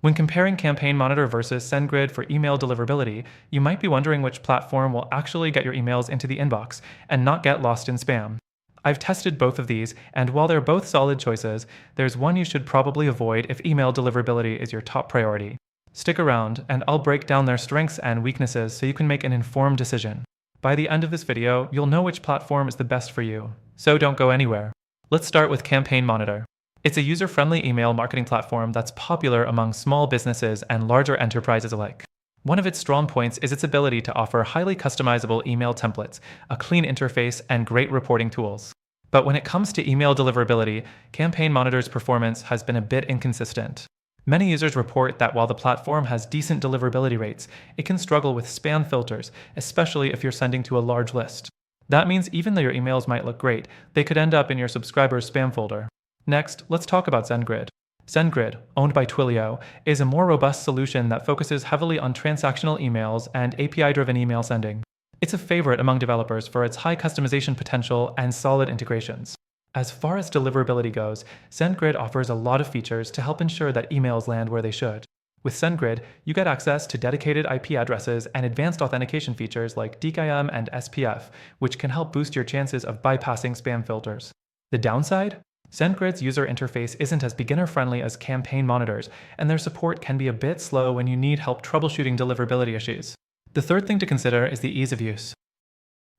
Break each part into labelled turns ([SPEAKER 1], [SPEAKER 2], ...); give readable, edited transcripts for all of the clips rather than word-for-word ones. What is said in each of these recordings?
[SPEAKER 1] When comparing Campaign Monitor versus SendGrid for email deliverability, you might be wondering which platform will actually get your emails into the inbox and not get lost in spam. I've tested both of these, and while they're both solid choices, there's one you should probably avoid if email deliverability is your top priority. Stick around, and I'll break down their strengths and weaknesses so you can make an informed decision. By the end of this video, you'll know which platform is the best for you, so don't go anywhere. Let's start with Campaign Monitor. It's a user-friendly email marketing platform that's popular among small businesses and larger enterprises alike. One of its strong points is its ability to offer highly customizable email templates, a clean interface, and great reporting tools. But when it comes to email deliverability, Campaign Monitor's performance has been a bit inconsistent. Many users report that while the platform has decent deliverability rates, it can struggle with spam filters, especially if you're sending to a large list. That means even though your emails might look great, they could end up in your subscribers' spam folder. Next, let's talk about SendGrid. SendGrid, owned by Twilio, is a more robust solution that focuses heavily on transactional emails and API-driven email sending. It's a favorite among developers for its high customization potential and solid integrations. As far as deliverability goes, SendGrid offers a lot of features to help ensure that emails land where they should. With SendGrid, you get access to dedicated IP addresses and advanced authentication features like DKIM and SPF, which can help boost your chances of bypassing spam filters. The downside? SendGrid's user interface isn't as beginner-friendly as Campaign Monitors, and their support can be a bit slow when you need help troubleshooting deliverability issues. The third thing to consider is the ease of use.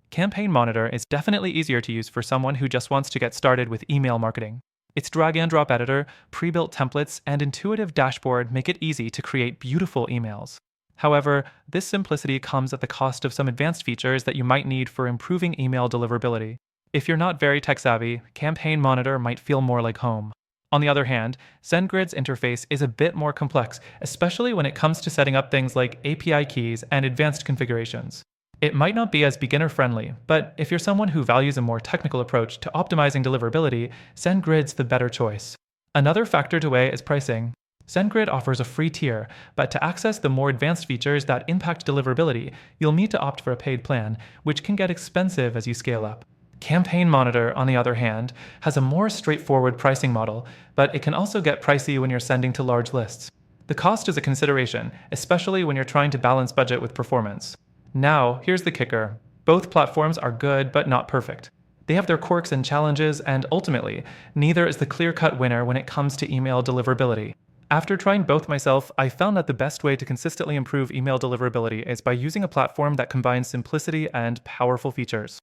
[SPEAKER 1] Campaign Monitor is definitely easier to use for someone who just wants to get started with email marketing. Its drag-and-drop editor, pre-built templates, and intuitive dashboard make it easy to create beautiful emails. However, this simplicity comes at the cost of some advanced features that you might need for improving email deliverability. If you're not very tech-savvy, Campaign Monitor might feel more like home. On the other hand, SendGrid's interface is a bit more complex, especially when it comes to setting up things like API keys and advanced configurations. It might not be as beginner-friendly, but if you're someone who values a more technical approach to optimizing deliverability, SendGrid's the better choice. Another factor to weigh is pricing. SendGrid offers a free tier, but to access the more advanced features that impact deliverability, you'll need to opt for a paid plan, which can get expensive as you scale up. Campaign Monitor, on the other hand, has a more straightforward pricing model, but it can also get pricey when you're sending to large lists. The cost is a consideration, especially when you're trying to balance budget with performance. Now, here's the kicker. Both platforms are good but not perfect. They have their quirks and challenges, and ultimately, neither is the clear-cut winner when it comes to email deliverability. After trying both myself, I found that the best way to consistently improve email deliverability is by using a platform that combines simplicity and powerful features.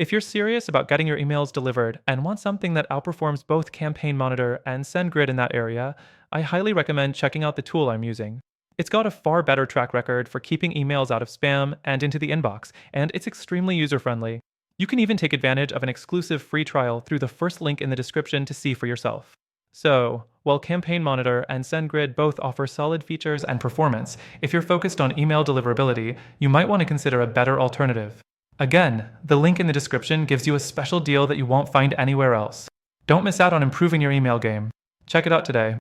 [SPEAKER 1] If you're serious about getting your emails delivered and want something that outperforms both Campaign Monitor and SendGrid in that area, I highly recommend checking out the tool I'm using. It's got a far better track record for keeping emails out of spam and into the inbox, and it's extremely user-friendly. You can even take advantage of an exclusive free trial through the first link in the description to see for yourself. So, while Campaign Monitor and SendGrid both offer solid features and performance, if you're focused on email deliverability, you might want to consider a better alternative. Again, the link in the description gives you a special deal that you won't find anywhere else. Don't miss out on improving your email game. Check it out today.